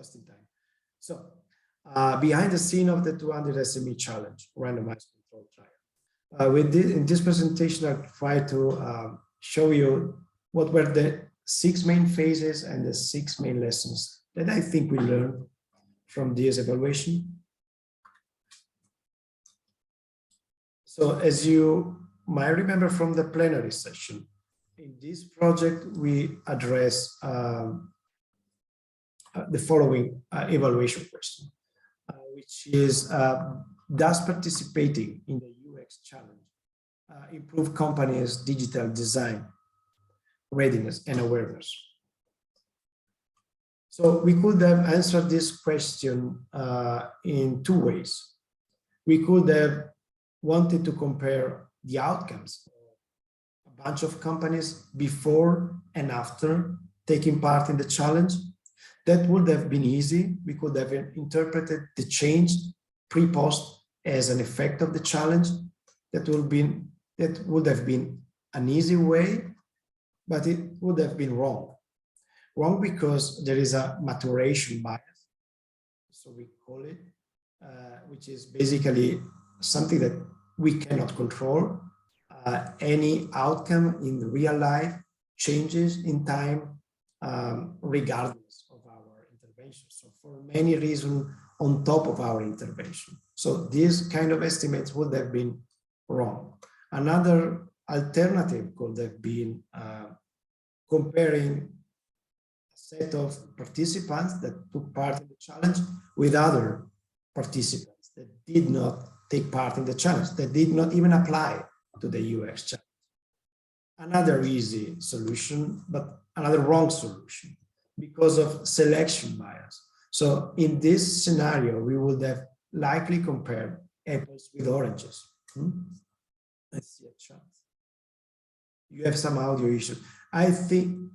just in time. So behind the scene of the 200 SME challenge, randomized control trial. In this presentation, I'll try to show you what were the 6 main phases and the 6 main lessons that I think we learned from this evaluation. So as you might remember from the plenary session, in this project, we address the following evaluation question, which is, does participating in the UX challenge improve companies' digital design, readiness, and awareness? So we could have answered this question in 2 ways. We could have wanted to compare the outcomes of a bunch of companies before and after taking part in the challenge. That would have been easy. We could have interpreted the change pre-post as an effect of the challenge. That would have been an easy way, but it would have been wrong. Wrong because there is a maturation bias, so we call it, which is basically something that we cannot control. Any outcome in real life changes in time, regardless of our intervention. So for many reasons on top of our intervention. So these kind of estimates would have been wrong. Another alternative could have been comparing a set of participants that took part in the challenge with other participants that did not take part in the challenge, that did not even apply to the UX challenge. Another easy solution, but another wrong solution because of selection bias. So in this scenario, we would have likely compared apples with oranges. Let's see a chart. You have some audio issues. I think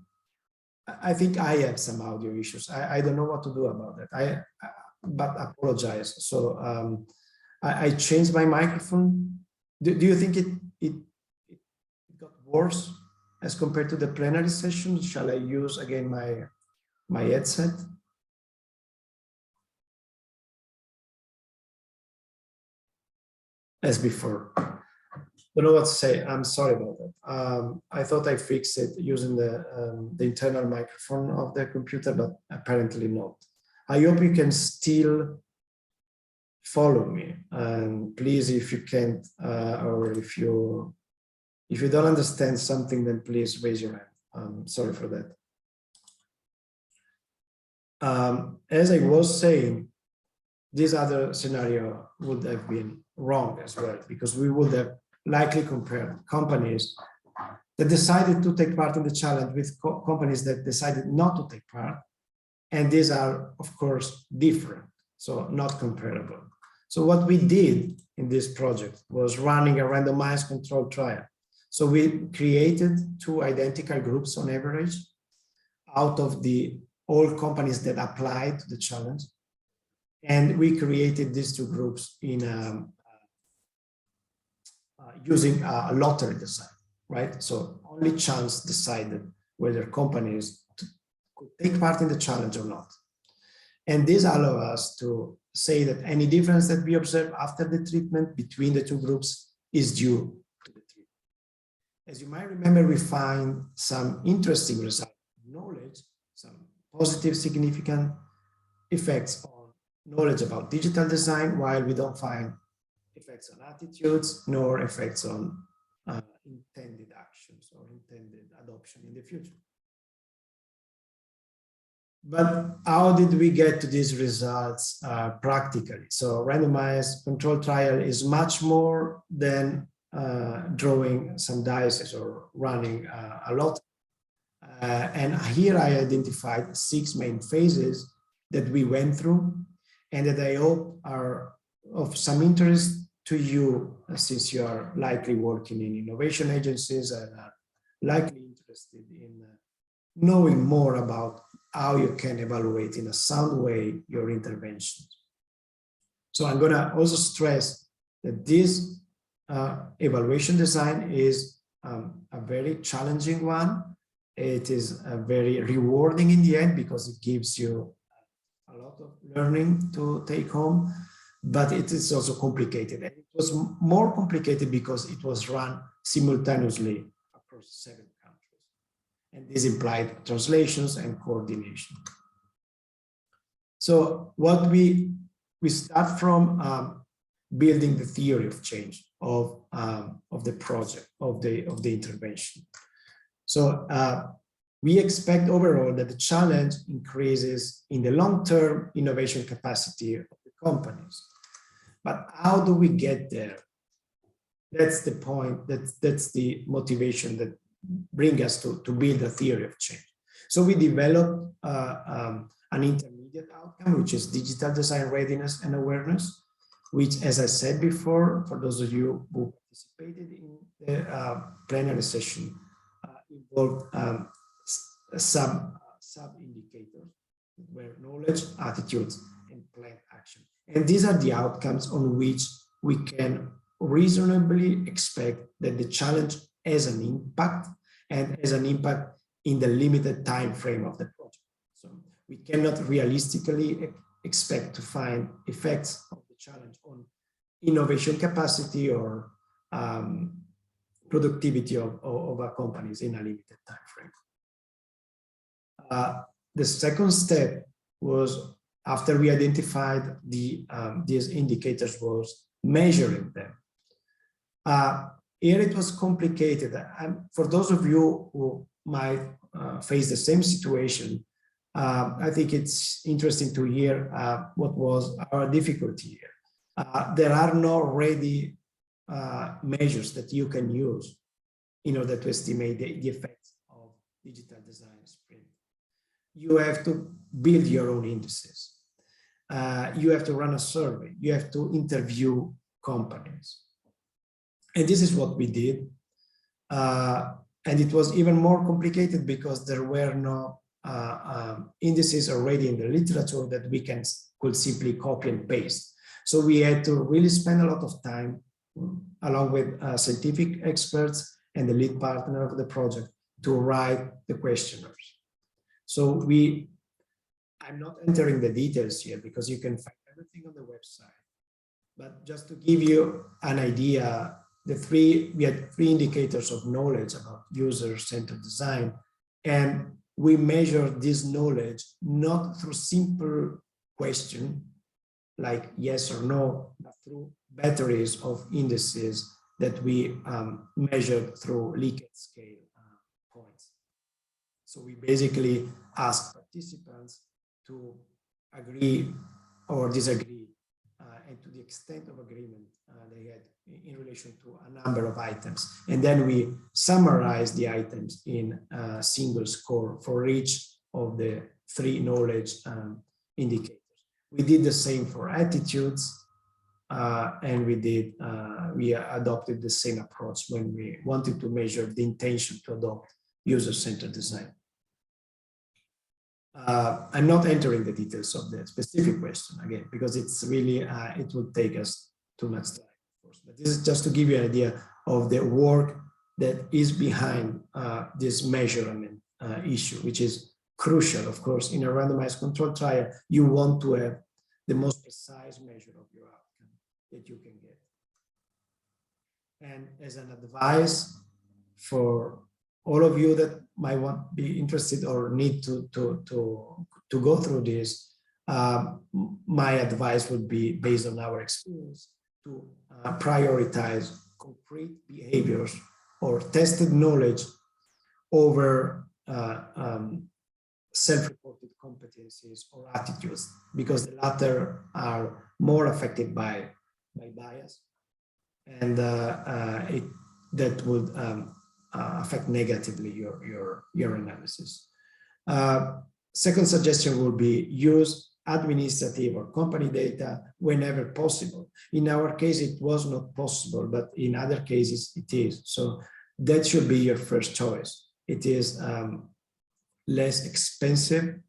I have some audio issues. I don't know what to do about that. But apologize. So I changed my microphone. Do you think it got worse as compared to the plenary session? Shall I use again my headset? As before. Don't know what to say. I'm sorry about that. I thought I fixed it using the internal microphone of the computer, but apparently not. I hope you can still follow me. And please, if you can't, or if you don't understand something, then please raise your hand. I'm sorry for that. As I was saying, this other scenario would have been wrong as well, because we would have likely compared companies that decided to take part in the challenge with companies that decided not to take part. And these are, of course, different, so not comparable. So what we did in this project was running a randomized control trial. So we created 2 identical groups on average out of all companies that applied to the challenge. And we created these 2 groups in using a lottery design, right? So only chance decided whether companies could take part in the challenge or not. And this allows us to say that any difference that we observe after the treatment between the 2 groups is due to the treatment. As you might remember, we find some interesting results in knowledge, some positive significant effects on knowledge about digital design, while we don't find effects on attitudes, nor effects on intended actions or intended adoption in the future. But how did we get to these results practically? So randomized control trial is much more than drawing some dice or running a lot. And here I identified 6 main phases that we went through and that I hope are of some interest to you, since you are likely working in innovation agencies and are likely interested in knowing more about how you can evaluate in a sound way your interventions. So I'm going to also stress that this evaluation design is a very challenging one. It is very rewarding in the end because it gives you a lot of learning to take home, but it is also complicated. And it was more complicated because it was run simultaneously across 7 countries. And this implied translations and coordination. So what we start from building the theory of change of the project, of the intervention. So we expect overall that the challenge increases in the long-term innovation capacity of the companies. But how do we get there? That's the point, that's the motivation that brings us to build a theory of change. So we developed an intermediate outcome, which is digital design readiness and awareness, which, as I said before, for those of you who participated in the plenary session, involved sub-indicators where knowledge, attitudes, and planned action. And these are the outcomes on which we can reasonably expect that the challenge has an impact, and has an impact in the limited time frame of the project. So we cannot realistically expect to find effects of the challenge on innovation capacity or productivity of our companies in a limited time frame. The second step was, after we identified these indicators, was measuring them. Here it was complicated. For those of you who might face the same situation, I think it's interesting to hear what was our difficulty here. There are no ready measures that you can use in order to estimate the effects of digital design sprint. You have to build your own indices. You have to run a survey. You have to interview companies. And this is what we did. And it was even more complicated because there were no indices already in the literature that we could simply copy and paste. So we had to really spend a lot of time, along with scientific experts and the lead partner of the project, to write the questionnaires. So I'm not entering the details here because you can find everything on the website. But just to give you an idea, we had 3 indicators of knowledge about user-centered design, and we measured this knowledge not through simple questions like yes or no, but through batteries of indices that we measured through Likert scale points. So we basically asked participants to agree or disagree, and to the extent of agreement they had in relation to a number of items. And then we summarized the items in a single score for each of the 3 knowledge indicators. We did the same for attitudes, and we adopted the same approach when we wanted to measure the intention to adopt user-centered design. I'm not entering the details of the specific question again, because it's really, it would take us too much time, of course. But this is just to give you an idea of the work that is behind this measurement issue, which is crucial, of course. In a randomized controlled trial, you want to have the most precise measure of your outcome that you can get. And as an advice for all of you that might be interested or need to go through this, my advice would be, based on our experience, to prioritize concrete behaviors or tested knowledge over self-reported competencies or attitudes, because the latter are more affected by bias, and that would affect negatively your analysis. Second suggestion would be use administrative or company data whenever possible. In our case, it was not possible, but in other cases it is. So that should be your first choice. It is less expensive.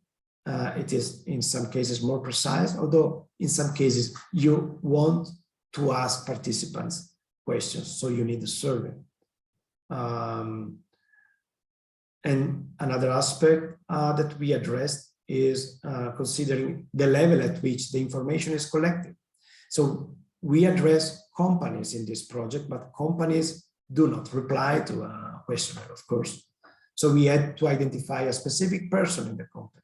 It is in some cases more precise, although in some cases you want to ask participants questions, so you need a survey. And another aspect that we addressed is considering the level at which the information is collected. So we address companies in this project, but companies do not reply to a questionnaire, of course. So we had to identify a specific person in the company.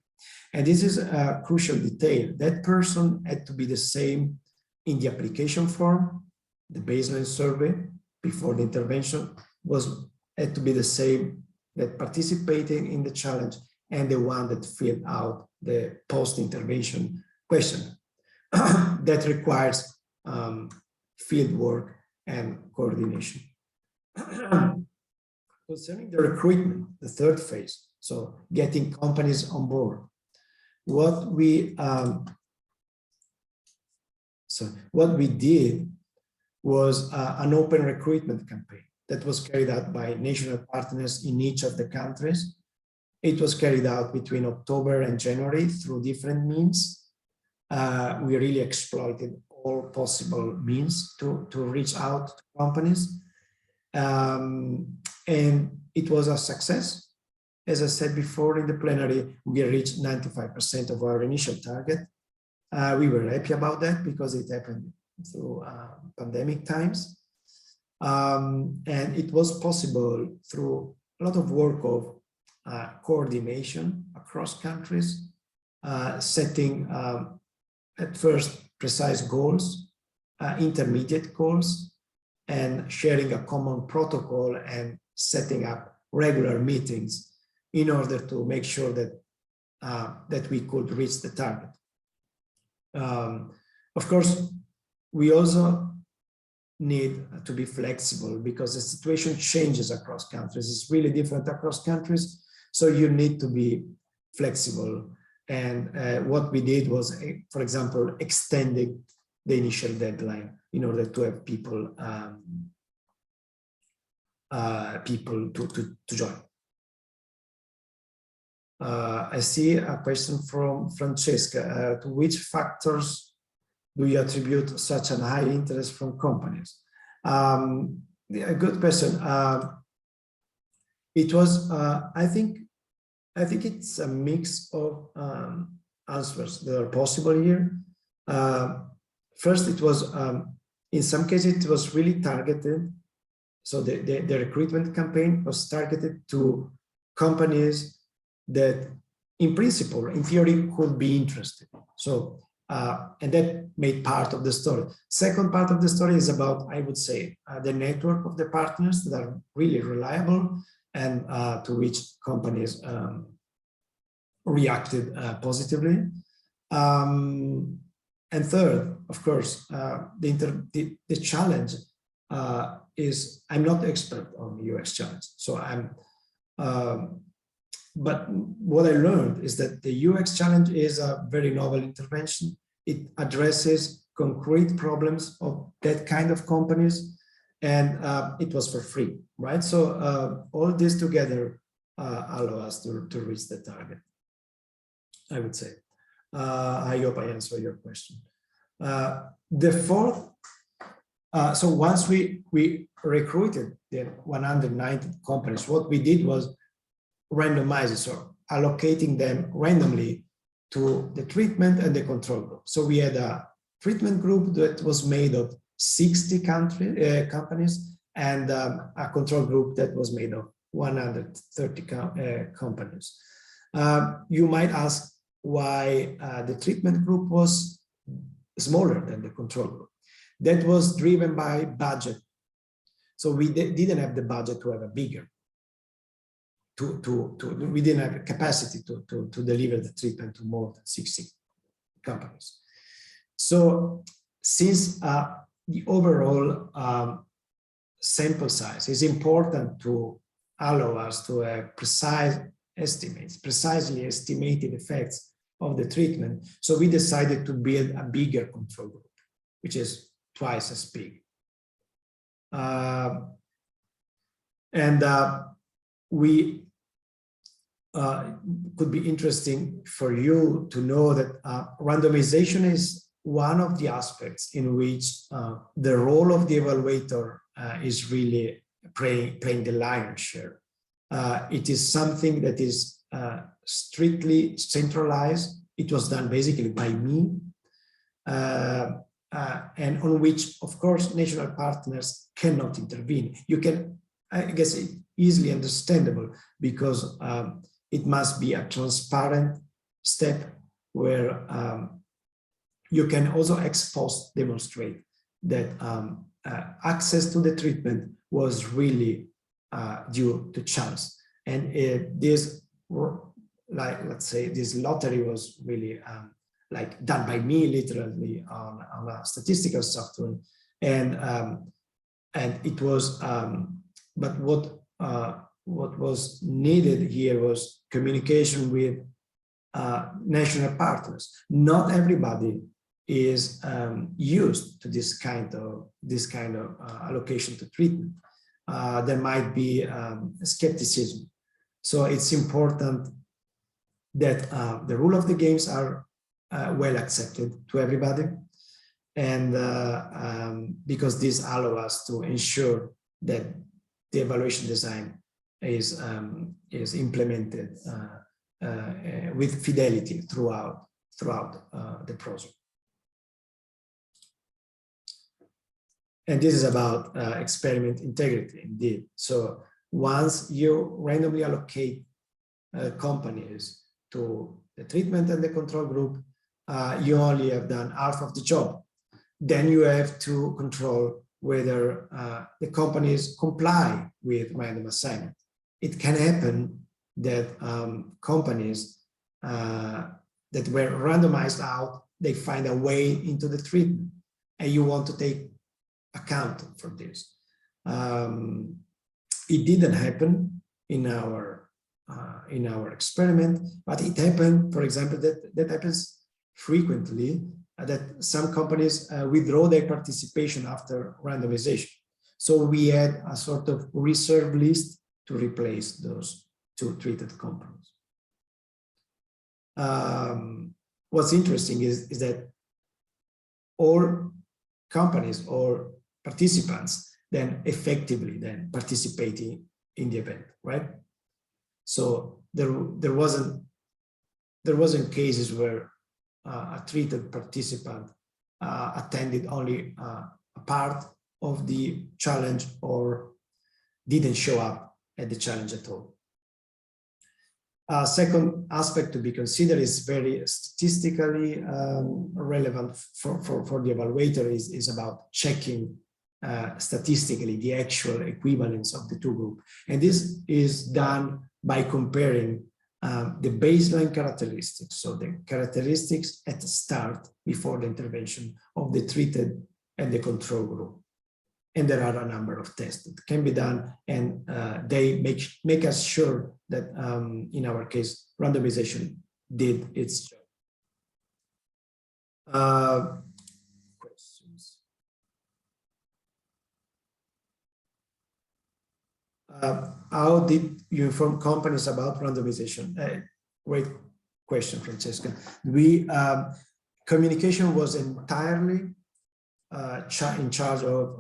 And this is a crucial detail. That person had to be the same in the application form. The baseline survey before the intervention had to be the same that participating in the challenge and the one that filled out the post-intervention question. That requires field work and coordination. Concerning the recruitment, the third phase, so getting companies on board, what we did was an open recruitment campaign that was carried out by national partners in each of the countries. It was carried out between October and January through different means. We really exploited all possible means to reach out to companies. And it was a success. As I said before in the plenary, we reached 95% of our initial target. We were happy about that because it happened through pandemic times. And it was possible through a lot of work of coordination across countries, setting at first precise goals, intermediate goals, and sharing a common protocol and setting up regular meetings in order to make sure that that we could reach the target. Of course, we also need to be flexible because the situation changes across countries. It's really different across countries, so you need to be flexible. And what we did was, for example, extending the initial deadline in order to have people to join. I see a question from Francesca. To which factors do you attribute such a high interest from companies? A good question. It was, I think it's a mix of answers that are possible here. First, it was, in some cases, it was really targeted. So the recruitment campaign was targeted to companies that in principle, in theory, could be interested. So, and that made part of the story. Second part of the story is about, I would say, the network of the partners that are really reliable and to which companies reacted positively. And third, of course, the challenge is, I'm not expert on UX challenge, so but what I learned is that the UX challenge is a very novel intervention. It addresses concrete problems of that kind of companies, and it was for free, right? So all this together allow us to reach the target, I would say. I hope I answer your question. The fourth, so once we recruited the 190 companies, what we did was randomize it, so allocating them randomly to the treatment and the control group. So we had a treatment group that was made of 60 companies and a control group that was made of 130 companies. You might ask why the treatment group was smaller than the control group. That was driven by budget. So we didn't have the budget to have a bigger. We didn't have the capacity to deliver the treatment to more than 60 companies. So since the overall sample size is important to allow us to have precise estimates, precisely estimated effects of the treatment, so we decided to build a bigger control group, which is twice as big. We could be interesting for you to know that randomization is one of the aspects in which the role of the evaluator is really playing the lion's share. It is something that is strictly centralized. It was done basically by me, and on which, of course, national partners cannot intervene. You can, I guess, it's easily understandable because it must be a transparent step where you can also ex post demonstrate that access to the treatment was really due to chance. And this, like, let's say, this lottery was really like done by me, literally on a statistical software, and it was. But what was needed here was communication with national partners. Not everybody is used to this kind of allocation to treatment. There might be skepticism. So it's important that the rule of the games are well accepted to everybody, and because this allows us to ensure that the evaluation design is implemented with fidelity throughout the project. And this is about experiment integrity, indeed. So once you randomly allocate companies to the treatment and the control group, you only have done half of the job. Then you have to control whether the companies comply with random assignment. It can happen that companies that were randomized out, they find a way into the treatment, and you want to take account for this. It didn't happen in our experiment, but it happened, for example, that happens frequently, that some companies withdraw their participation after randomization. So we had a sort of reserve list to replace those two treated companies. What's interesting is that all companies or participants then effectively participating in the event, right? So there wasn't cases where a treated participant attended only a part of the challenge or didn't show up at the challenge at all. Second aspect to be considered is very statistically relevant for the evaluator is about checking statistically the actual equivalence of the two groups. And this is done by comparing the baseline characteristics, so the characteristics at the start before the intervention of the treated and the control group. And there are a number of tests that can be done, and they make us sure that in our case, randomization did its job. Questions? How did you inform companies about randomization? Great question, Francesca. Communication was entirely in charge of,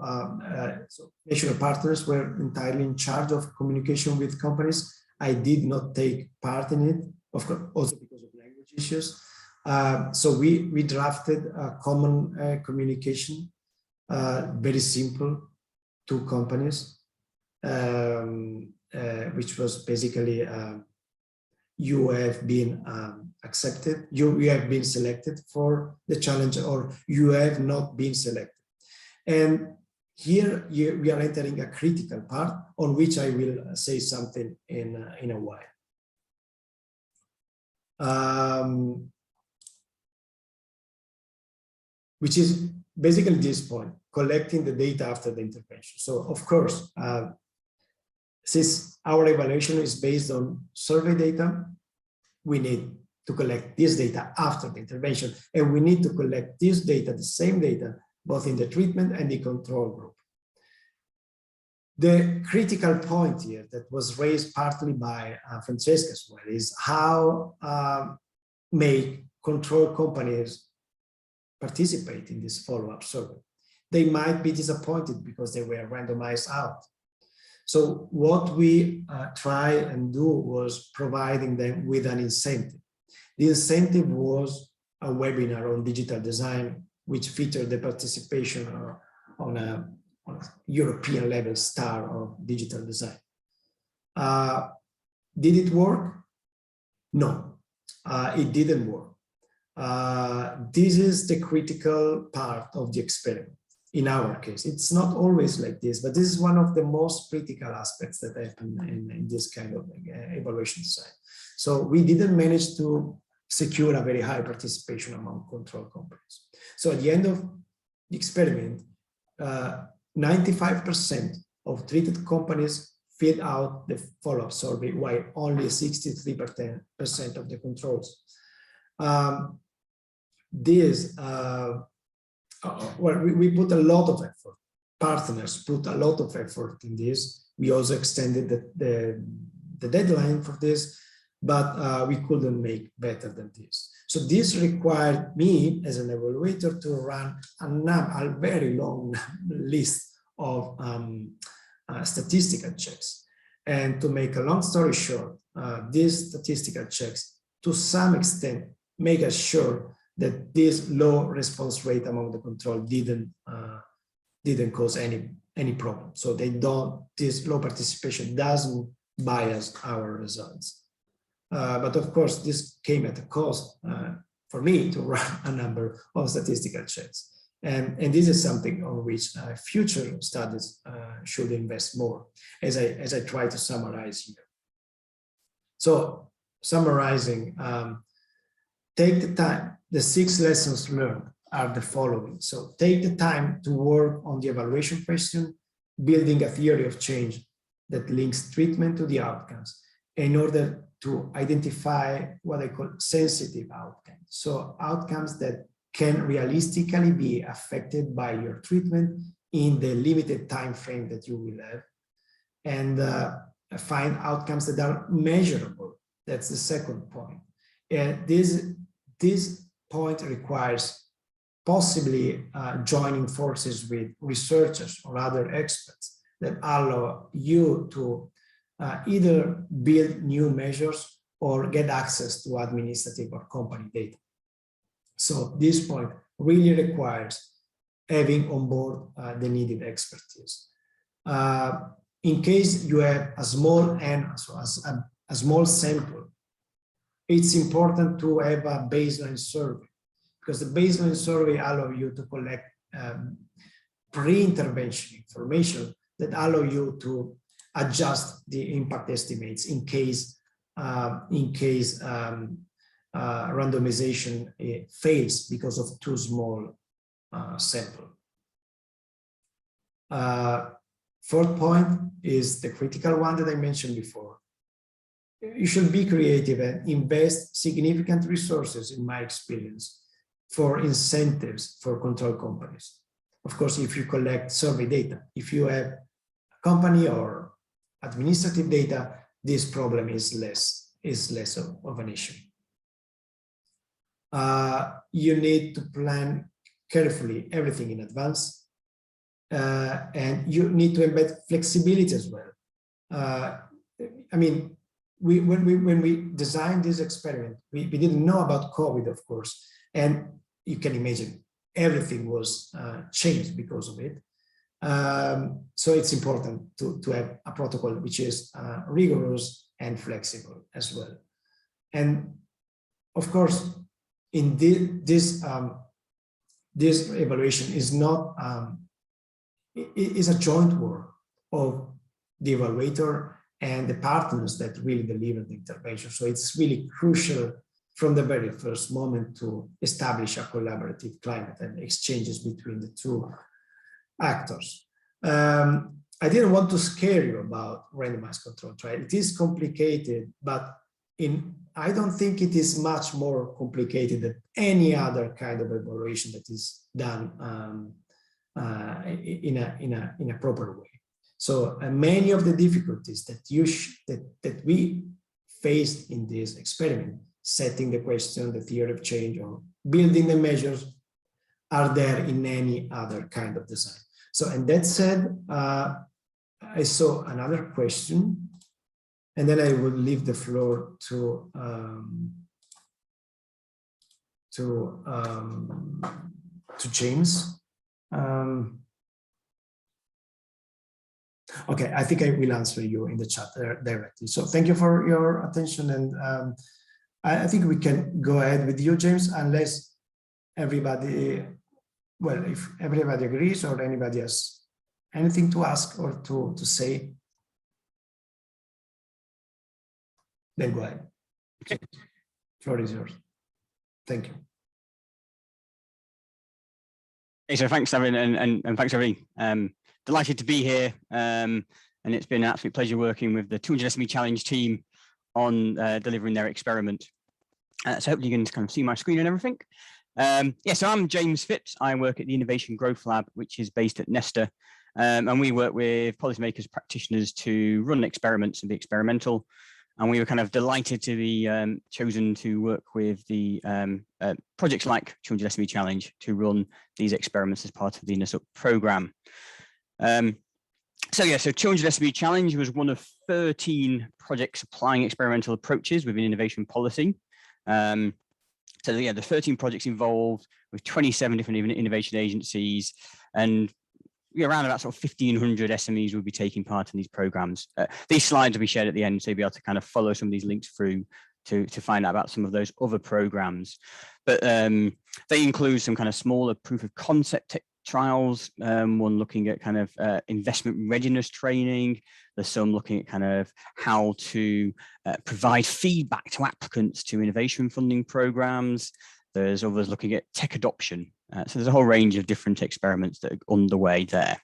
so national partners were entirely in charge of communication with companies. I did not take part in it, of course, also because of language issues. So we drafted a common communication, very simple, to companies, which was basically, you have been accepted, you have been selected for the challenge, or you have not been selected. And here we are entering a critical part on which I will say something in a while. Which is basically this point, collecting the data after the intervention. So of course, since our evaluation is based on survey data, we need to collect this data after the intervention, and we need to collect this data, the same data, both in the treatment and the control group. The critical point here that was raised partly by Francesca as well is how make control companies participate in this follow-up survey. They might be disappointed because they were randomized out. So what we try and do was providing them with an incentive. The incentive was a webinar on digital design, which featured the participation on a European level star of digital design. Did it work? No, it didn't work. This is the critical part of the experiment. In our case, it's not always like this, but this is one of the most critical aspects that happen in this kind of evaluation design. So we didn't manage to secure a very high participation among control companies. So at the end of the experiment, 95% of treated companies filled out the follow-up survey, while only 63% of the controls. Well, we put a lot of effort. Partners put a lot of effort in this. We also extended the deadline for this, but we couldn't make better than this. So this required me as an evaluator to run a very long list of statistical checks. And to make a long story short, these statistical checks, to some extent, make us sure that this low response rate among the control didn't cause any problem. So this low participation doesn't bias our results. But of course, this came at a cost for me to run a number of statistical checks. And this is something on which future studies should invest more, as I try to summarize here. So summarizing, take the time. The 6 lessons learned are the following. So take the time to work on the evaluation question, building a theory of change that links treatment to the outcomes in order to identify what I call sensitive outcomes. So outcomes that can realistically be affected by your treatment in the limited time frame that you will have, and find outcomes that are measurable. That's the second point. And this point requires possibly joining forces with researchers or other experts that allow you to either build new measures or get access to administrative or company data. So this point really requires having on board the needed expertise. In case you have a small n, so a small sample, it's important to have a baseline survey, because the baseline survey allows you to collect pre-intervention information that allow you to adjust the impact estimates in case randomization fails because of too small sample. Fourth point is the critical one that I mentioned before. You should be creative and invest significant resources, in my experience, for incentives for control companies. Of course, if you collect survey data, if you have company or administrative data, this problem is less of an issue. You need to plan carefully everything in advance, and you need to embed flexibility as well. I mean, when we designed this experiment, we didn't know about COVID, of course, and you can imagine everything was changed because of it. So it's important to have a protocol which is rigorous and flexible as well. And of course, in this evaluation is not is a joint work of the evaluator and the partners that really deliver the intervention. So it's really crucial from the very first moment to establish a collaborative climate and exchanges between the two actors. I didn't want to scare you about randomized control trial. It is complicated, but I don't think it is much more complicated than any other kind of evaluation that is done in a proper way. So many of the difficulties that we faced in this experiment, setting the question, the theory of change, or building the measures, are there in any other kind of design. So, and that said, I saw another question, and then I will leave the floor to James. Okay, I think I will answer you in the chat directly. So thank you for your attention, and I think we can go ahead with you, James, unless everybody, well, if everybody agrees or anybody has anything to ask or to say, then go ahead. Okay. Floor is yours. Thank you. Hey, so thanks, David, and thanks, everybody. Delighted to be here, and it's been an absolute pleasure working with the 200 SME Challenge team on delivering their experiment. So hopefully you can kind of see my screen and everything. Yeah, so I'm James Phipps. I work at the Innovation Growth Lab, which is based at Nesta, and we work with policymakers, practitioners to run experiments and be experimental. And we were kind of delighted to be chosen to work with the projects like 200 SME Challenge to run these experiments as part of the INNOSUP program. So 200 SME Challenge was one of 13 projects applying experimental approaches within innovation policy. So yeah, the 13 projects involved with 27 different innovation agencies, and around about sort of 1,500 SMEs will be taking part in these programs. These slides will be shared at the end, so you'll be able to kind of follow some of these links through to find out about some of those other programs. But they include some kind of smaller proof of concept trials, one looking at kind of investment readiness training. There's some looking at kind of how to provide feedback to applicants to innovation funding programs. There's others looking at tech adoption. So there's a whole range of different experiments that are underway there.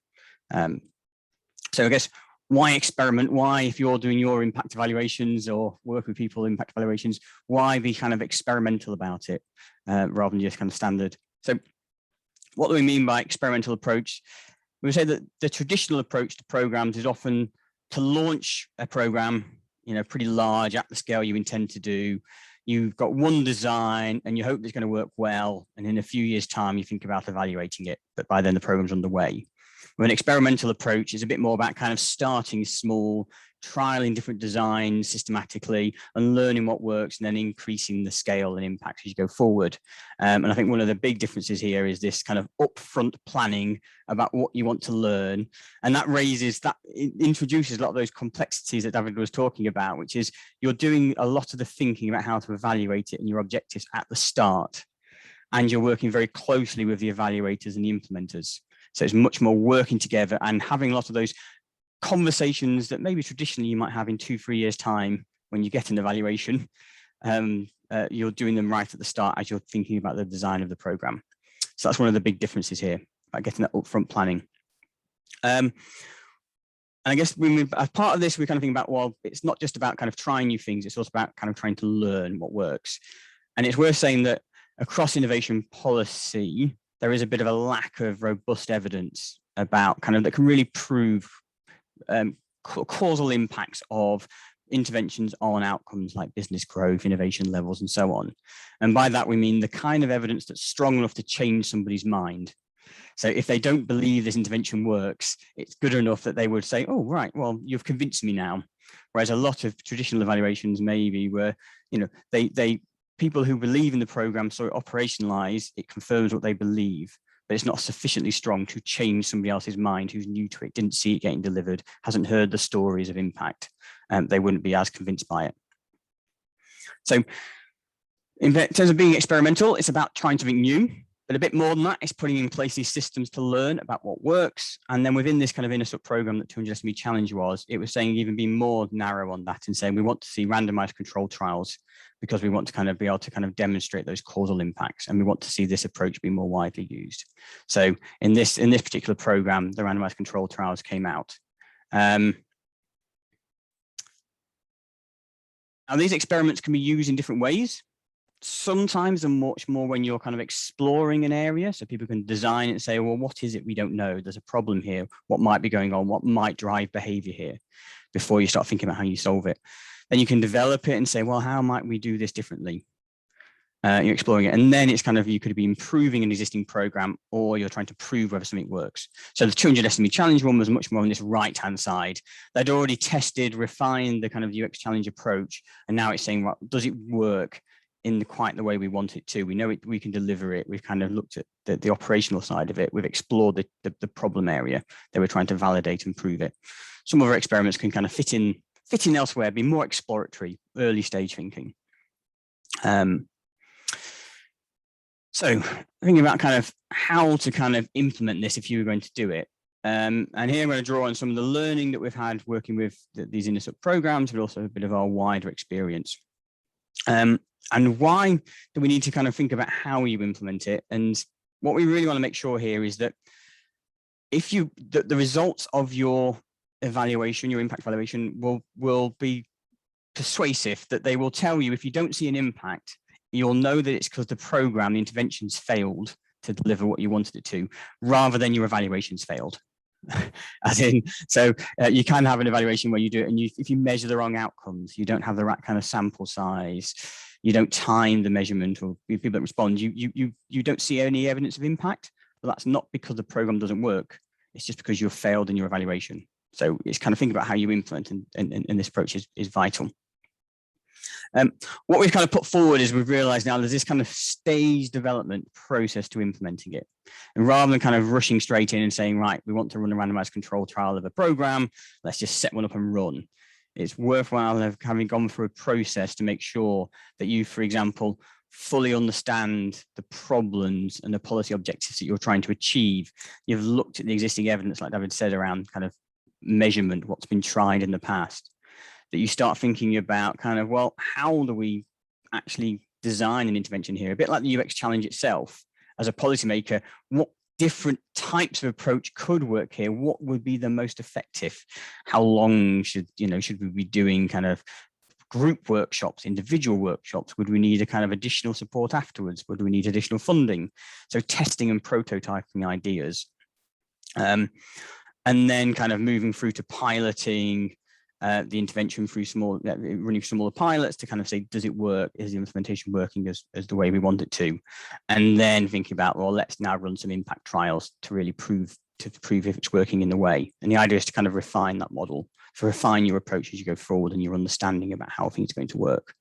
So I guess, why experiment? Why, if you're doing your impact evaluations or work with people impact evaluations, why be kind of experimental about it rather than just kind of standard? So what do we mean by experimental approach? We say that the traditional approach to programs is often to launch a program, pretty large at the scale you intend to do. You've got one design and you hope it's going to work well. And in a few years' time, you think about evaluating it, but by then the program's underway. With an experimental approach is a bit more about kind of starting small, trialing different designs systematically and learning what works, and then increasing the scale and impact as you go forward. And I think one of the big differences here is this kind of upfront planning about what you want to learn. And that introduces a lot of those complexities that David was talking about, which is you're doing a lot of the thinking about how to evaluate it and your objectives at the start. And you're working very closely with the evaluators and the implementers. So it's much more working together and having a lot of those conversations that maybe traditionally you might have in 2-3 years' time when you get an evaluation. You're doing them right at the start as you're thinking about the design of the program. So that's one of the big differences here, about getting that upfront planning. And I guess as part of this, we kind of think about, well, it's not just about kind of trying new things, it's also about kind of trying to learn what works. And it's worth saying that across innovation policy, there is a bit of a lack of robust evidence about kind of that can really prove causal impacts of interventions on outcomes like business growth, innovation levels, and so on. And by that, we mean the kind of evidence that's strong enough to change somebody's mind. So if they don't believe this intervention works, it's good enough that they would say, oh, right, well, you've convinced me now. Whereas a lot of traditional evaluations maybe were, people who believe in the program, so it operationalize, it confirms what they believe, but it's not sufficiently strong to change somebody else's mind who's new to it, didn't see it getting delivered, hasn't heard the stories of impact. They wouldn't be as convinced by it. So in terms of being experimental, it's about trying something new, but a bit more than that, it's putting in place these systems to learn about what works. And then within this kind of INNOSUP program that 200 SME Challenge was, it was saying even being more narrow on that and saying we want to see randomized controlled trials because we want to kind of be able to kind of demonstrate those causal impacts, and we want to see this approach be more widely used. So in this particular program, the randomized controlled trials came out. Now these experiments can be used in different ways. Sometimes they're much more when you're kind of exploring an area, so people can design it and say, well, what is it we don't know? There's a problem here. What might be going on? What might drive behavior here? Before you start thinking about how you solve it. Then you can develop it and say, well, how might we do this differently? you're exploring it, and then it's kind of, you could be improving an existing program, or you're trying to prove whether something works. So the 200 SME challenge one was much more on this right-hand side. They'd already tested, refined the kind of UX challenge approach, and now it's saying, well, does it work in quite the way we want it to? We know we can deliver it. We've kind of looked at the operational side of it. We've explored the problem area that we're trying to validate and prove it. Some of our experiments can kind of fit in elsewhere, be more exploratory, early stage thinking. So thinking about kind of how to kind of implement this if you were going to do it. And here I'm going to draw on some of the learning that we've had working with these INDESUP programs, but also a bit of our wider experience. And why do we need to kind of think about how you implement it? And what we really want to make sure here is that if the results of your evaluation, your impact evaluation will be persuasive, that they will tell you if you don't see an impact, you'll know that it's because the program, the interventions failed to deliver what you wanted it to, rather than your evaluations failed. As in, so you can have an evaluation where you do it, and if you measure the wrong outcomes, you don't have the right kind of sample size, you don't time the measurement, or people that respond, you don't see any evidence of impact. But that's not because the program doesn't work. It's just because you've failed in your evaluation. So it's kind of think about how you implement, and this approach is vital. What we've kind of put forward is we've realized now there's this kind of stage development process to implementing it. And rather than kind of rushing straight in and saying, right, we want to run a randomized control trial of a program, let's just set one up and run. It's worthwhile having gone through a process to make sure that you, for example, fully understand the problems and the policy objectives that you're trying to achieve. You've looked at the existing evidence, like David said, around kind of measurement, what's been tried in the past. That you start thinking about kind of, well, how do we actually design an intervention here? A bit like the UX challenge itself, as a policymaker, what different types of approach could work here? What would be the most effective? How long should we be doing kind of group workshops, individual workshops? Would we need a kind of additional support afterwards? Would we need additional funding? So testing and prototyping ideas. And then kind of moving through to piloting the intervention through running smaller pilots to kind of say, does it work? Is the implementation working as the way we want it to? And then thinking about, well, let's now run some impact trials to really prove if it's working in the way. And the idea is to kind of refine that model, to refine your approach as you go forward and your understanding about how things are going to work.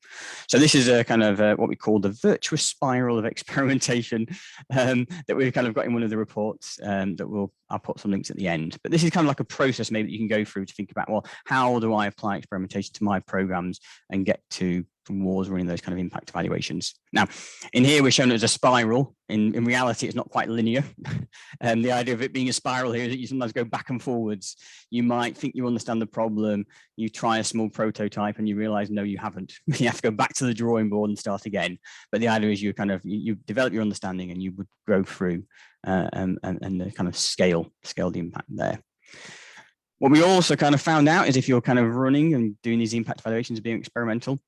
So this is a kind of what we call the virtuous spiral of experimentation that we've kind of got in one of the reports that I'll put some links at the end. But this is kind of like a process maybe that you can go through to think about, well, how do I apply experimentation to my programs and get towards running those kind of impact evaluations. Now, in here, we're shown it as a spiral. In reality, it's not quite linear. And the idea of it being a spiral here is that you sometimes go back and forwards. You might think you understand the problem, you try a small prototype and you realize, no, you haven't. You have to go back to the drawing board and start again. But the idea is you develop your understanding and you would go through and the kind of scale the impact there. What we also kind of found out is if you're kind of running and doing these impact evaluations, being experimental,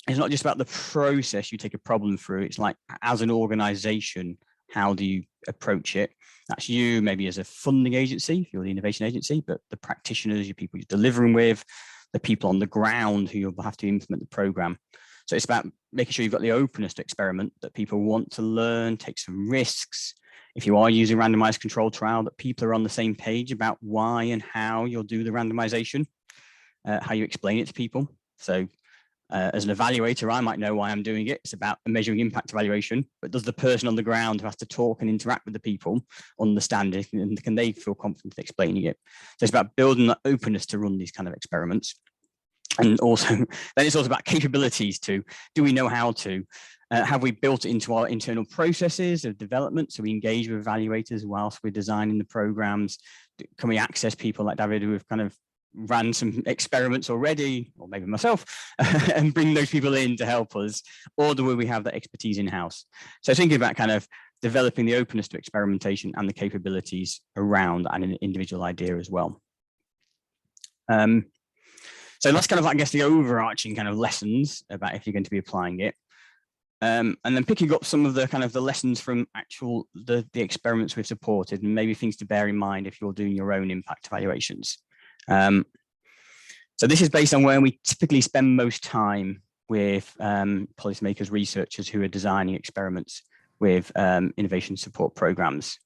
it's not just about the process you take a problem through. It's like, as an organization, how do you approach it? That's you maybe as a funding agency, if you're the innovation agency, but the practitioners, your people you're delivering with, the people on the ground who you'll have to implement the program. So it's about making sure you've got the openness to experiment, that people want to learn, take some risks. If you are using a randomized control trial, that people are on the same page about why and how you'll do the randomization, how you explain it to people. So as an evaluator, I might know why I'm doing it. It's about measuring impact evaluation, but does the person on the ground who has to talk and interact with the people understand it, and can they feel confident in explaining it? So it's about building that openness to run these kind of experiments. And also, then it's also about capabilities too. Do we know how to? Have we built it into our internal processes of development? So we engage with evaluators whilst we're designing the programs. Can we access people like David who have kind of ran some experiments already, or maybe myself, and bring those people in to help us, or do we have that expertise in-house? So thinking about kind of developing the openness to experimentation and the capabilities around an individual idea as well. So that's kind of, I guess, the overarching kind of lessons about if you're going to be applying it. And then picking up some of the kind of the lessons from the experiments we've supported, and maybe things to bear in mind if you're doing your own impact evaluations. So this is based on where we typically spend most time with policymakers, researchers who are designing experiments with innovation support programs.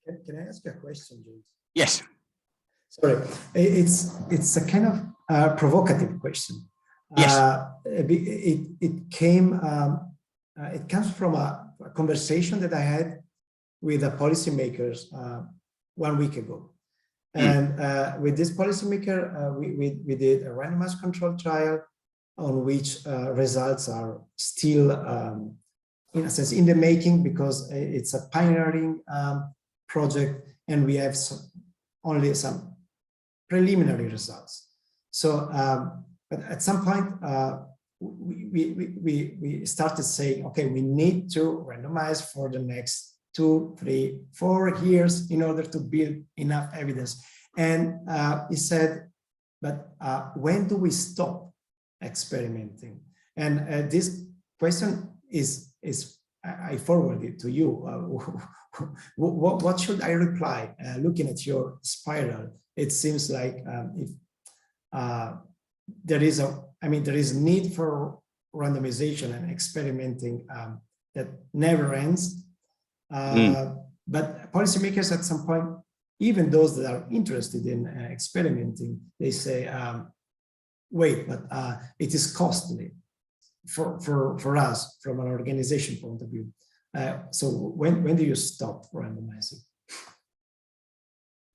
Can I ask you a question, James? Yes. Sorry, it's a kind of provocative question. Yes. It comes from a conversation that I had with the policymakers 1 week ago. And with this policymaker, we did a randomized control trial on which results are still, in a sense, in the making, because it's a pioneering project, and we have only some preliminary results. So, but at some point, we started saying, okay, we need to randomize for the next 2, 3, 4 years in order to build enough evidence. And he said, but when do we stop experimenting? And this question is I forward it to you. What should I reply? Looking at your spiral, it seems like if there is need for randomization and experimenting that never ends. But policymakers at some point, even those that are interested in experimenting, they say, wait, but it is costly for us from an organization point of view. So when do you stop randomizing?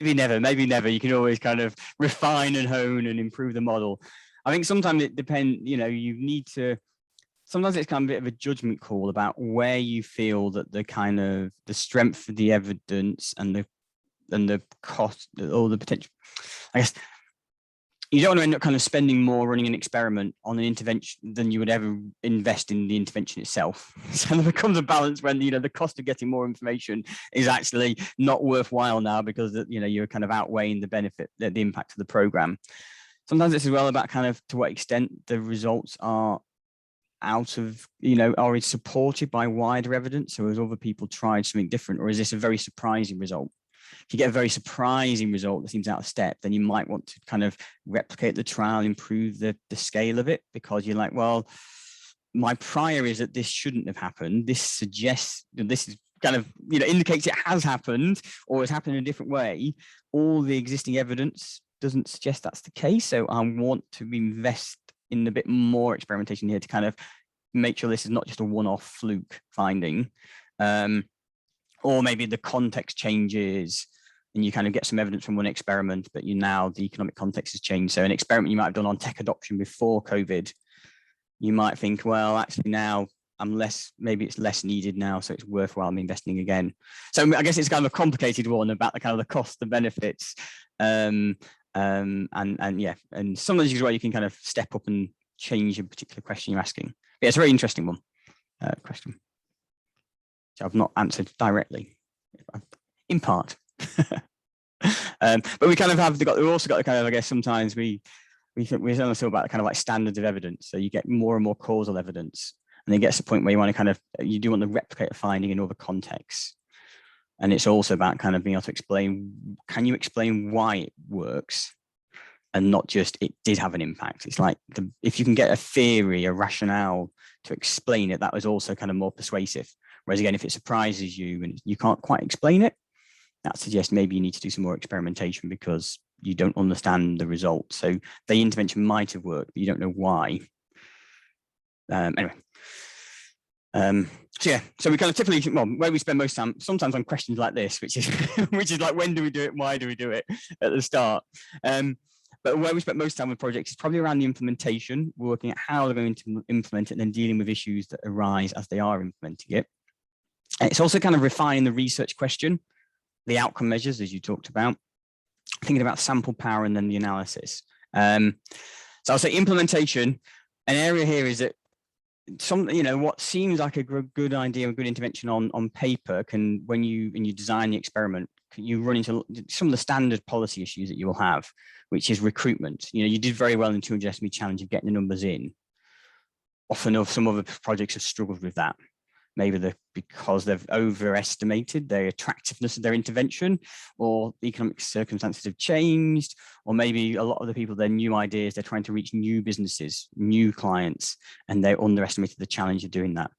Maybe never. You can always kind of refine and hone and improve the model. I think sometimes it depends, you need to, sometimes it's kind of a bit of a judgment call about where you feel that the strength of the evidence and the cost or the potential, I guess, you don't want to end up kind of spending more running an experiment on an intervention than you would ever invest in the intervention itself. So there becomes a balance when, the cost of getting more information is actually not worthwhile now because, you're kind of outweighing the benefit, the impact of the program. Sometimes it's as well about kind of to what extent the results are out of, are supported by wider evidence. So has other people tried something different, or is this a very surprising result? If you get a very surprising result that seems out of step, then you might want to kind of replicate the trial, improve the scale of it, because you're like, well, my prior is that this shouldn't have happened. This suggests, this is kind of, indicates it has happened or has happened in a different way. All the existing evidence doesn't suggest that's the case. So I want to invest in a bit more experimentation here to kind of make sure this is not just a one-off fluke finding. Or maybe the context changes and you kind of get some evidence from one experiment, but now the economic context has changed. So an experiment you might have done on tech adoption before COVID, you might think, well, actually now maybe it's less needed now, so it's worthwhile me investing again. So I guess it's kind of a complicated one about the kind of the cost, the benefits, and yeah, and some of these is where you can kind of step up and change a particular question you're asking. But yeah, it's a very interesting one, question. So I've not answered directly, in part. But we kind of we've also got the kind of, I guess sometimes we think we're also about kind of like standards of evidence. So you get more and more causal evidence, and it gets to the point where you want to kind of, you do want to replicate a finding in other contexts. And it's also about kind of being able to explain, can you explain why it works and not just it did have an impact? It's like if you can get a theory, a rationale to explain it, that was also kind of more persuasive. Whereas again, if it surprises you and you can't quite explain it, that suggests maybe you need to do some more experimentation because you don't understand the result. So the intervention might have worked, but you don't know why. Anyway. So yeah, so we kind of typically, well, where we spend most time, sometimes on questions like this, which is like, when do we do it? Why do we do it at the start? But where we spend most time with projects is probably around the implementation, working at how they're going to implement it and then dealing with issues that arise as they are implementing it. And it's also kind of refining the research question, the outcome measures, as you talked about, thinking about sample power and then the analysis. So I'll say implementation, an area here is that what seems like a good idea, a good intervention on paper can, when you design the experiment, you run into some of the standard policy issues that you will have, which is recruitment. You did very well in 200 SME challenge of getting the numbers in. Often some other projects have struggled with that. maybe because they've overestimated the attractiveness of their intervention, or economic circumstances have changed, or maybe a lot of the people, their new ideas, they're trying to reach new businesses, new clients, and they underestimated the challenge of doing that.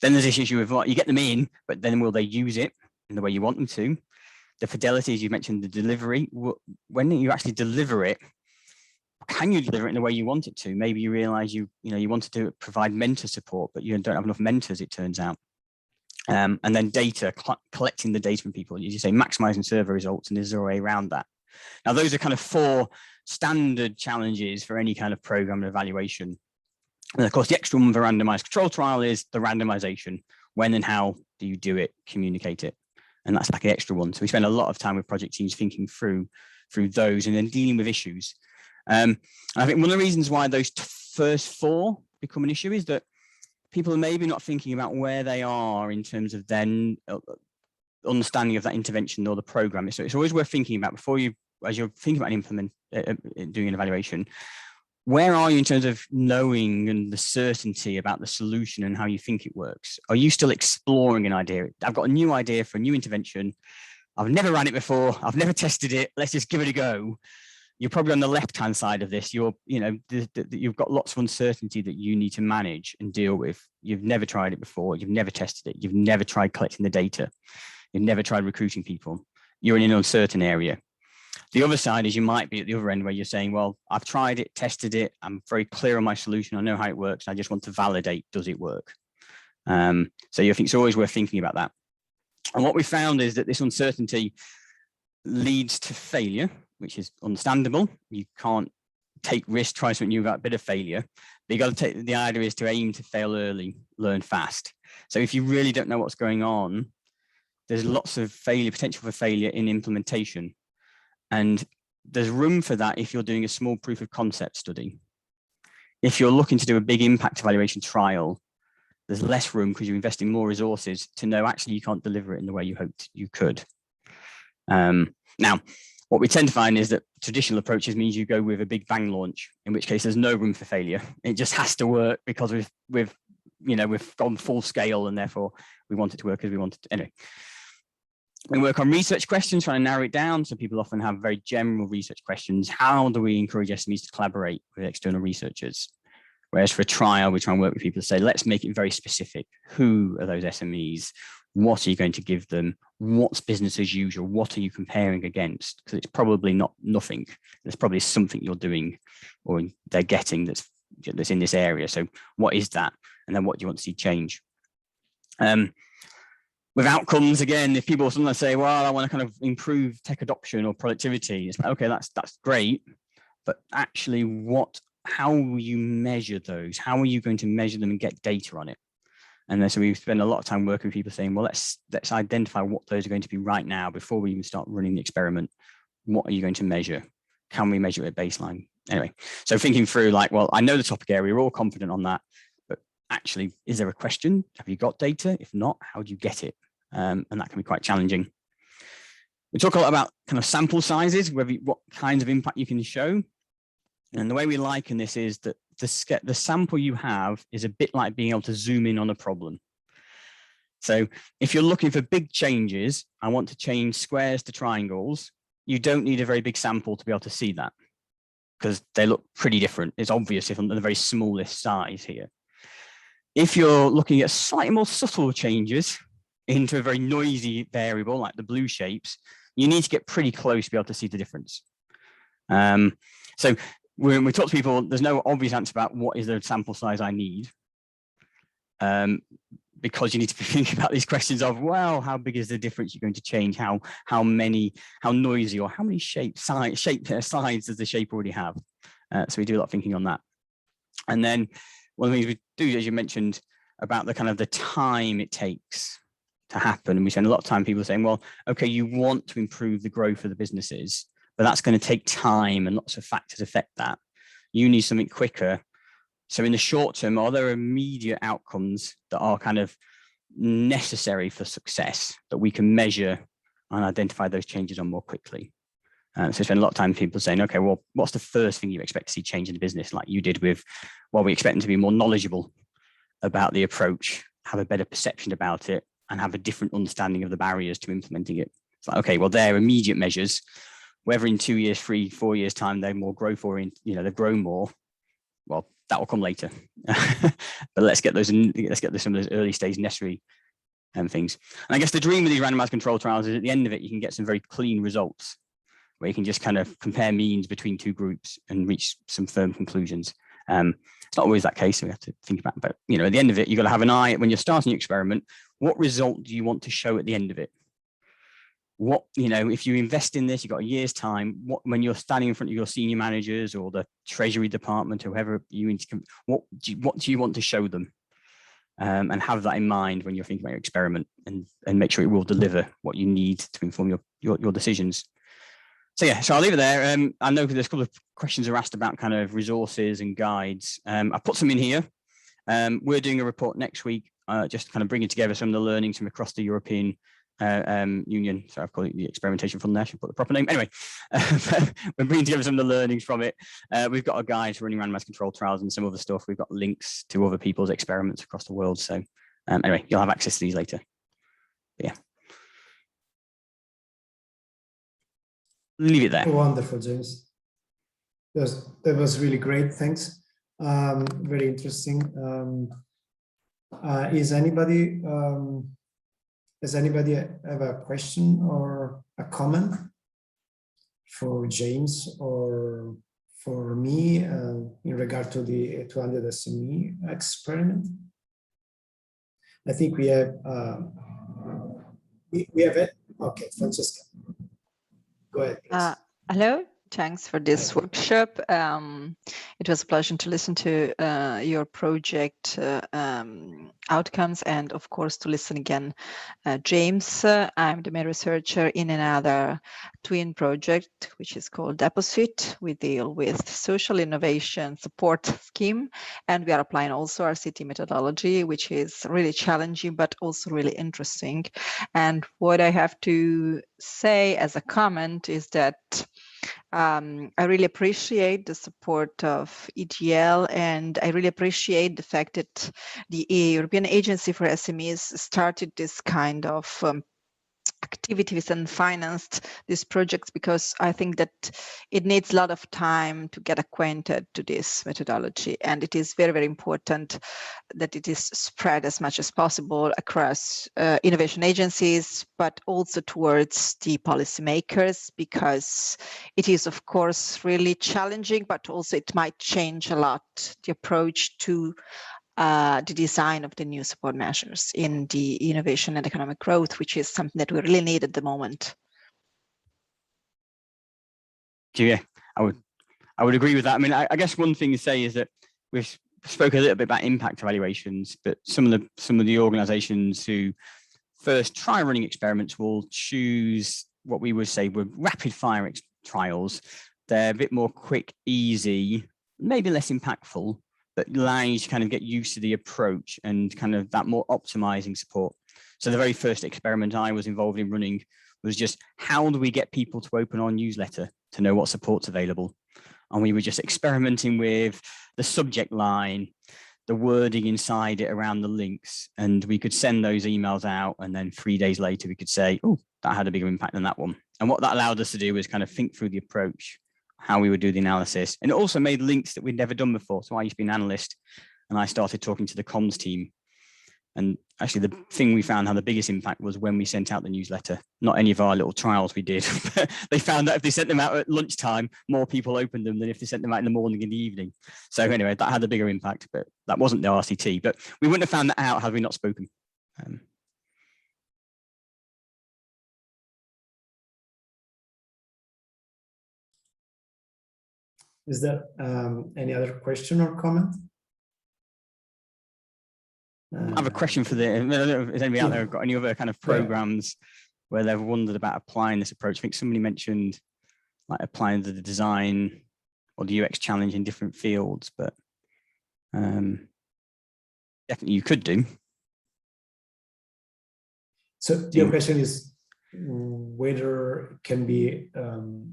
Then there's this issue of what you get them in, but then will they use it in the way you want them to? The fidelity, as you mentioned, the delivery, when you actually deliver it, can you deliver it in the way you want it to? Maybe you realize you want to provide mentor support, but you don't have enough mentors, it turns out. And then data, collecting the data from people, as you say, maximizing survey results, and there's a way around that. Now, those are kind of 4 standard challenges for any kind of program and evaluation. And of course, the extra one for randomized control trial is the randomization. When and how do you do it, communicate it? And that's like an extra one. So we spend a lot of time with project teams thinking through those and then dealing with issues. And I think one of the reasons why those first 4 become an issue is that people are maybe not thinking about where they are in terms of then understanding of that intervention or the program. So it's always worth thinking about before you, as you're thinking about doing an evaluation, where are you in terms of knowing and the certainty about the solution and how you think it works? Are you still exploring an idea? I've got a new idea for a new intervention. I've never ran it before. I've never tested it. Let's just give it a go. You're probably on the left-hand side of this. You've got lots of uncertainty that you need to manage and deal with. You've never tried it before. You've never tested it. You've never tried collecting the data. You've never tried recruiting people. You're in an uncertain area. The other side is you might be at the other end where you're saying, well, I've tried it, tested it. I'm very clear on my solution. I know how it works. I just want to validate, does it work? So I think it's always worth thinking about that. And what we found is that this uncertainty leads to failure, which is understandable. You can't take risks, try something new, got a bit of failure. But you got to take, the idea is to aim to fail early, learn fast. So if you really don't know what's going on, there's lots of potential for failure in implementation. And there's room for that if you're doing a small proof of concept study. If you're looking to do a big impact evaluation trial, there's less room because you're investing more resources to know actually you can't deliver it in the way you hoped you could. Now, what we tend to find is that traditional approaches means you go with a big bang launch, in which case there's no room for failure. It just has to work because we've gone full scale and therefore we want it to work as we want it to. Anyway, we work on research questions, trying to narrow it down. So people often have very general research questions. How do we encourage SMEs to collaborate with external researchers? Whereas for a trial, we try and work with people to say, let's make it very specific. Who are those SMEs? What are you going to give them? What's business as usual? What are you comparing against? Because it's probably not nothing. There's probably something you're doing or they're getting that's in this area. So what is that? And then what do you want to see change? With outcomes, again, if people sometimes say, well, I want to kind of improve tech adoption or productivity, it's like, okay, that's great. But actually, how will you measure those? How are you going to measure them and get data on it? And then so we spend a lot of time working with people saying, well, let's identify what those are going to be right now before we even start running the experiment. What are you going to measure? Can we measure it at baseline? Anyway, so thinking through like, well, I know the topic area, we're all confident on that, but actually, is there a question? Have you got data? If not, how do you get it? And that can be quite challenging. We talk a lot about kind of sample sizes, what kinds of impact you can show. And the way we liken this is that the sample you have is a bit like being able to zoom in on a problem. So if you're looking for big changes, I want to change squares to triangles, you don't need a very big sample to be able to see that because they look pretty different. It's obvious if on the very smallest size here. If you're looking at slightly more subtle changes into a very noisy variable like the blue shapes, you need to get pretty close to be able to see the difference. So when we talk to people, there's no obvious answer about what is the sample size I need, because you need to be thinking about these questions of, well, how big is the difference you're going to change? How noisy or how many sides does the shape already have? So we do a lot of thinking on that. And then one of the things we do, as you mentioned, about the kind of the time it takes to happen. And we spend a lot of time people saying, well, okay, you want to improve the growth of the businesses, but that's going to take time and lots of factors affect that. You need something quicker. So in the short term, are there immediate outcomes that are kind of necessary for success that we can measure and identify those changes on more quickly? So we spend a lot of time people saying, okay, well, what's the first thing you expect to see change in the business, like you did with, well, we expect them to be more knowledgeable about the approach. have a better perception about it and have a different understanding of the barriers to implementing it. It's like, okay, well, they're immediate measures. Whether in 2 years, 3, 4 years time, they're more growth oriented, they've grown more. Well, that will come later. But let's get some of those early stage necessary things. And I guess the dream of these randomized control trials is at the end of it, you can get some very clean results where you can just kind of compare means between two groups and reach some firm conclusions. It's not always that case, so we have to think about it. But at the end of it, you've got to have an eye when you're starting your experiment. What result do you want to show at the end of it? What, if you invest in this, you've got a year's time. When you're standing in front of your senior managers or the treasury department or whoever what do you want to show them? And have that in mind when you're thinking about your experiment, and make sure it will deliver what you need to inform your decisions. So yeah, so I'll leave it there. I know there's a couple of questions are asked about kind of resources and guides. I put some in here. We're doing a report next week, just kind of bringing together some of the learnings from across the European Union. So I've called it the Experimentation from there. Should put the proper name. Anyway, we're bringing together some of the learnings from it. We've got a guide to running randomized control trials and some other stuff. We've got links to other people's experiments across the world. So anyway, you'll have access to these later. But yeah. Leave it there. Wonderful, James. That was really great. Thanks. Very interesting. Does anybody have a question or a comment for James or for me in regard to the 200 SME experiment? I think we have it. Okay, Francesca. Go ahead, please. Hello, thanks for this workshop. It was a pleasure to listen to your project outcomes, and of course to listen again. James, I'm the main researcher in another twin project, which is called Deposit. We deal with social innovation support scheme, and we are applying also our city methodology, which is really challenging, but also really interesting. And what I have to say as a comment is that I really appreciate the support of ETL, and I really appreciate the fact that the European Agency for SMEs started this kind of activities and financed these projects, because I think that it needs a lot of time to get acquainted to this methodology, and it is very, very important that it is spread as much as possible across innovation agencies, but also towards the policymakers, because it is of course really challenging, but also it might change a lot the approach to the design of the new support measures in the innovation and economic growth, which is something that we really need at the moment. Yeah, I would agree with that. I mean, I guess one thing to say is that we've spoken a little bit about impact evaluations, but some of the organizations who first try running experiments will choose what we would say were rapid fire trials. They're a bit more quick, easy, maybe less impactful, but allow you to kind of get used to the approach and kind of that more optimizing support. So the very first experiment I was involved in running was just, how do we get people to open our newsletter to know what support's available? And we were just experimenting with the subject line, the wording inside it around the links, and we could send those emails out, and then 3 days later we could say, oh, that had a bigger impact than that one. And what that allowed us to do was kind of think through the approach, how we would do the analysis. And it also made links that we'd never done before. So I used to be an analyst, and I started talking to the comms team. And actually the thing we found had the biggest impact was when we sent out the newsletter. Not any of our little trials we did. They found that if they sent them out at lunchtime, more people opened them than if they sent them out in the morning and the evening. So anyway, that had a bigger impact, but that wasn't the RCT. But we wouldn't have found that out had we not spoken. Is there any other question or comment? I have a question for is anybody out there got any other kind of programs where they've wondered about applying this approach? I think somebody mentioned like applying the design or the UX challenge in different fields, but definitely you could do. So your question is whether it can be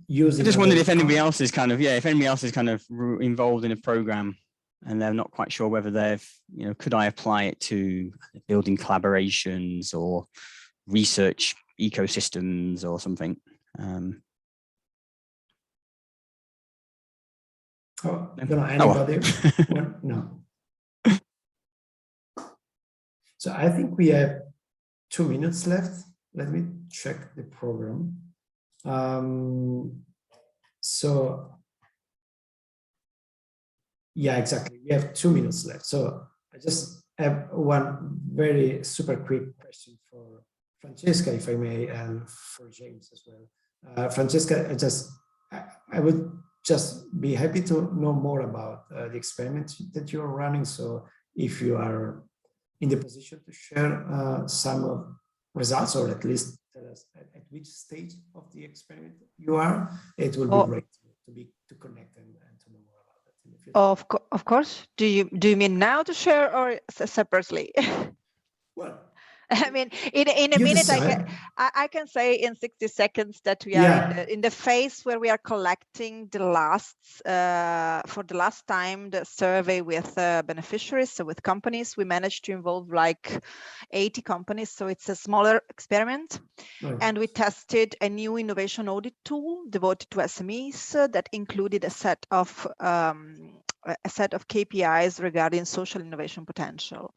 used. I just wondered if anybody else is kind of, if anybody else is kind of involved in a program and they're not quite sure whether they've, could I apply it to building collaborations or research ecosystems or something. Anybody? No. So I think we have 2 minutes left. Let me check the program. So yeah, exactly. We have 2 minutes left. So I just have one very super quick question for Francesca, if I may, and for James as well. Francesca, I would just be happy to know more about the experiment that you're running. So if you are in the position to share some of results, or at least tell us at which stage of the experiment you are, it will be great to connect and to know more about that in the future. Of course. Do you mean now to share or separately? Well, I mean, in a minute, I can say in 60 seconds that we are in the phase where we are collecting the for the last time, the survey with beneficiaries, so with companies. We managed to involve like 80 companies, so it's a smaller experiment. Right. And we tested a new innovation audit tool devoted to SMEs that included a set of KPIs regarding social innovation potential.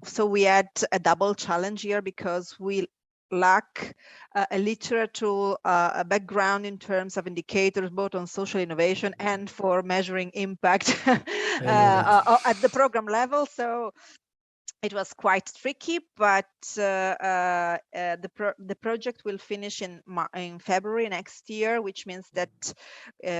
So we had a double challenge here because we lack a literature background in terms of indicators, both on social innovation and for measuring impact at the program level. So it was quite tricky, but the project will finish in February next year, which means that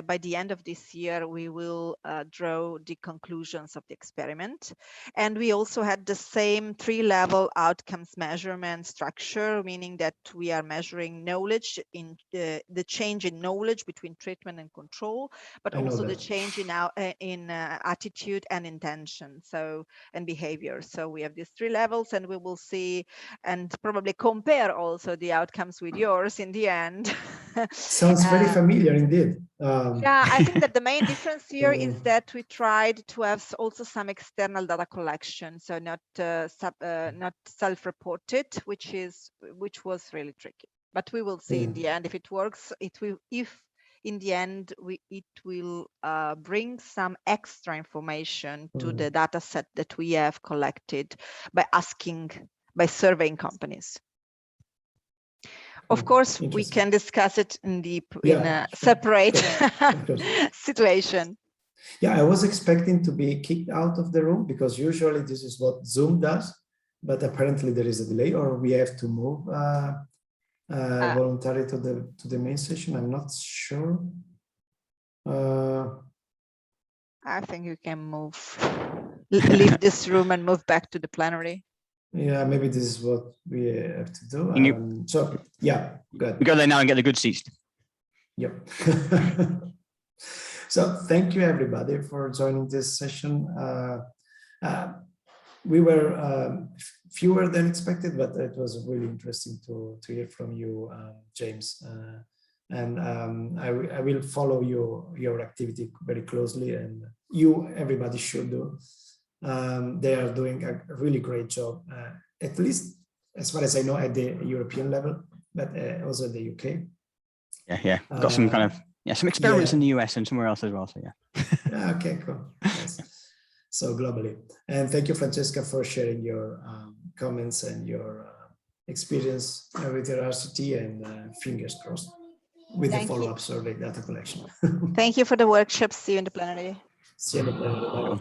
by the end of this year, we will draw the conclusions of the experiment. And we also had the same 3-level outcomes measurement structure, meaning that we are measuring knowledge in the change in knowledge between treatment and control, but also the change in attitude and intention, and behavior. So we have these 3 levels, and we will see and probably compare also the outcomes with yours in the end. Sounds very familiar indeed. Yeah, I think that the main difference here is that we tried to have also some external data collection, so not self-reported, which was really tricky. But we will see in the end if it works. If in the end it will bring some extra information to the data set that we have collected by surveying companies. Of course, we can discuss it in a separate situation. Yeah, I was expecting to be kicked out of the room because usually this is what Zoom does, but apparently there is a delay, or we have to move voluntarily to the main session. I'm not sure. I think you can leave this room and move back to the plenary. Yeah, maybe this is what we have to do. So yeah, good. We go there now and get the good seats. Yep. So thank you everybody for joining this session. We were fewer than expected, but it was really interesting to hear from you, James. And I will follow your activity very closely, and everybody should do. They are doing a really great job, at least as far as I know at the European level, but also the UK. Yeah. Got some kind of some experiments in the US and somewhere else as well. So yeah. Okay, cool. Nice. So globally, and thank you, Francesca, for sharing your comments and your experience with your RCT, and fingers crossed with the follow-up survey data collection. Thank you for the workshop. See you in the plenary. See you in the plenary.